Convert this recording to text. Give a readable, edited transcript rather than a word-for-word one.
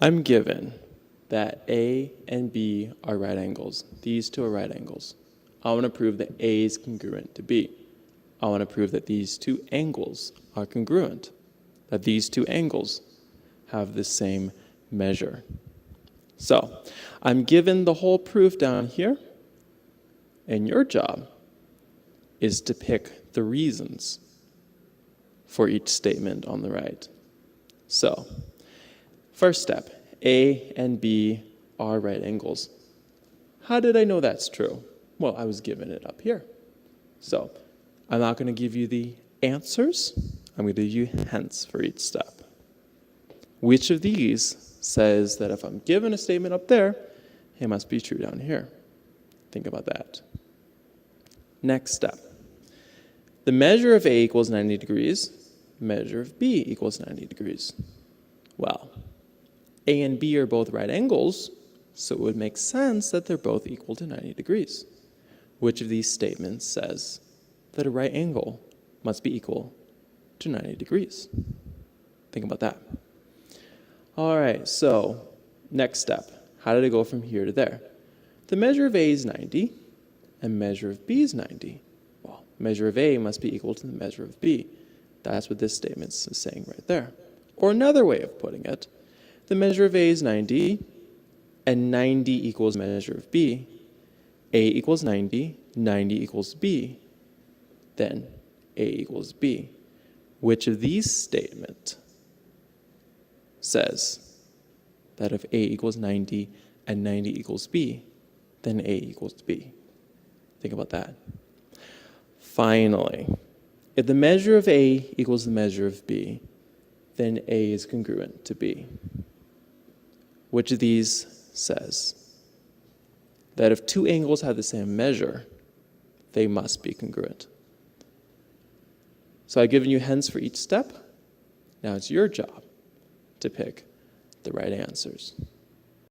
I'm given that A and B are right angles. These two are right angles. I want to prove that A is congruent to B. I want to prove that these two angles are congruent, that these two angles have the same measure. So I'm given the whole proof down here, and your job is to pick the reasons for each statement on the right. So, first step, A and B are right angles. How did I know that's true? Well, I was given it up here. So, I'm not going to give you the answers. I'm going to give you hints for each step. Which of these says that if I'm given a statement up there, it must be true down here? Think about that. Next step. The measure of A equals 90 degrees. Measure of B equals 90 degrees. Well, A and B are both right angles, so it would make sense that they're both equal to 90 degrees. Which of these statements says that a right angle must be equal to 90 degrees? Think about that. All right, so next step. How did it go from here to there? The measure of A is 90, and measure of B is 90. Well, measure of A must be equal to the measure of B. That's what this statement is saying right there. Or another way of putting it, the measure of A is 90, and 90 equals measure of B. A equals 90, 90 equals B. Then A equals B. Which of these statements says that if A equals 90 and 90 equals B, then A equals B? Think about that. Finally, if the measure of A equals the measure of B, then A is congruent to B. Which of these says that if two angles have the same measure, they must be congruent? So I've given you hints for each step. Now it's your job to pick the right answers.